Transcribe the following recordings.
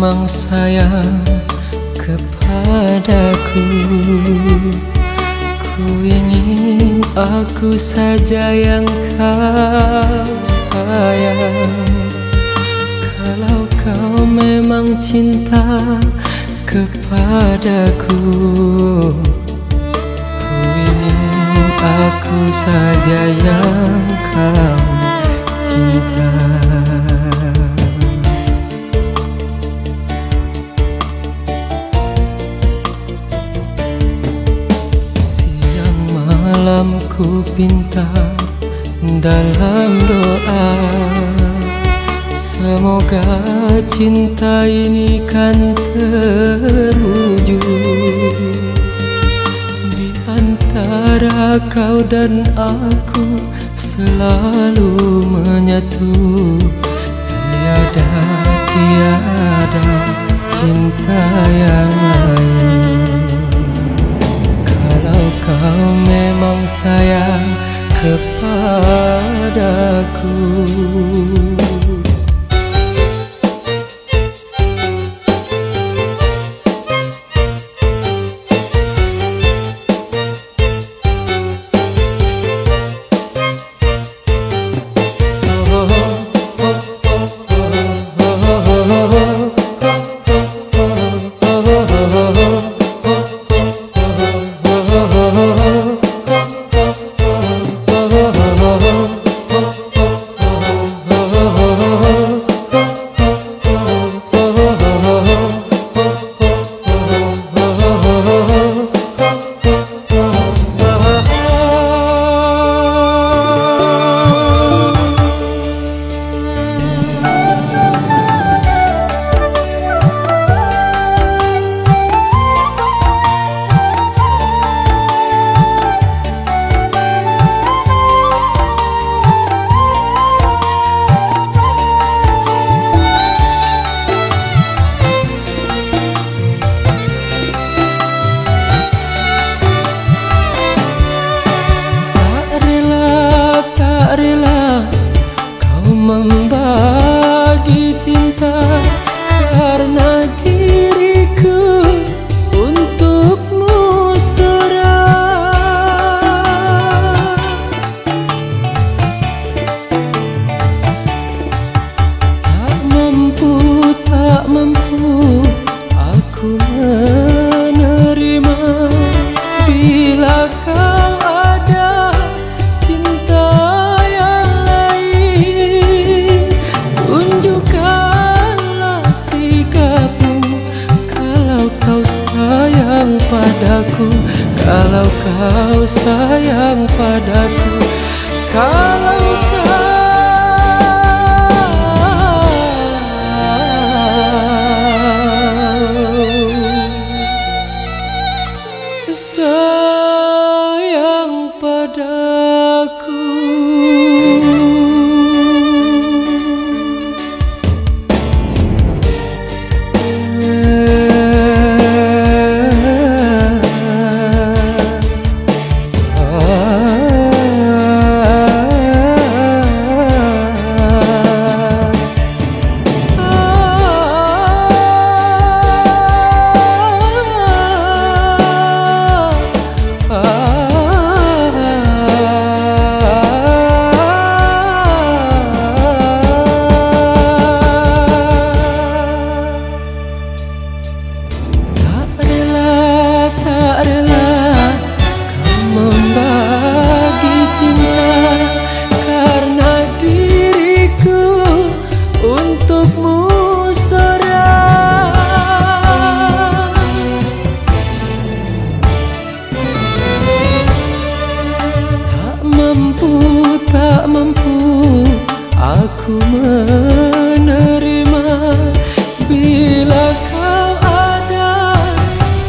memang sayang kepadaku. Ku ingin aku saja yang kau sayang. Kalau kau memang cinta kepadaku, ku ingin aku saja yang kau cinta. Siang malam ku pinta dalam doa, semoga cinta ini kan terwujud. Di antara kau dan aku selalu menyatu. Tiada cinta yang lain. Kalau kau memang sayang kepadaku, membagi cinta karena diriku untukmu serah. Tak mampu aku menerima bila kau ada cinta yang lain. Tunjukkanlah sikapmu kalau kau sayang padaku, kalau kau sayang padaku, kalau kau sayang padaku. Tak mampu aku menerima bila kau ada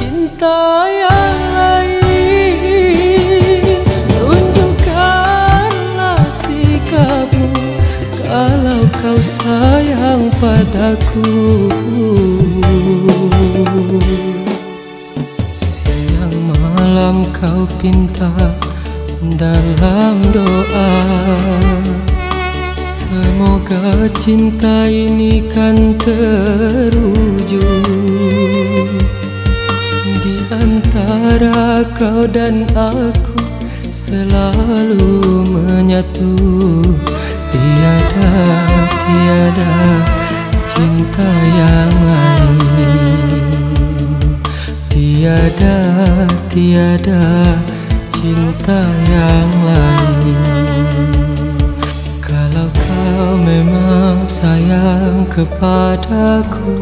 cinta yang lain. Tunjukkanlah sikapmu kalau kau sayang padaku. Siang malam kau pinta dalam doa, semoga cinta ini kan terwujud. kau dan aku selalu menyatu. Tiada, tiada cinta yang lain. Tiada, tiada cinta yang lain. Kalau kau memang sayang kepadaku,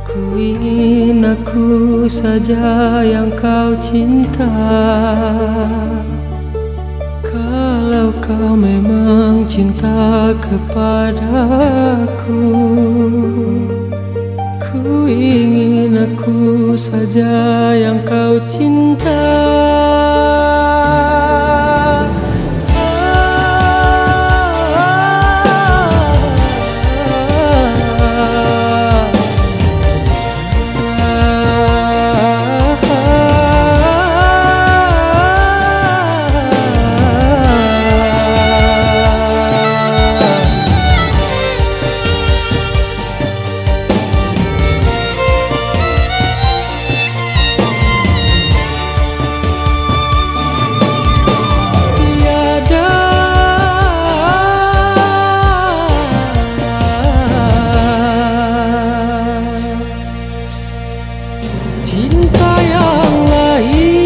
ku ingin aku saja yang kau cinta. Kalau kau memang cinta kepadaku, ku ingin aku saja yang kau cinta. Cinta yang lain,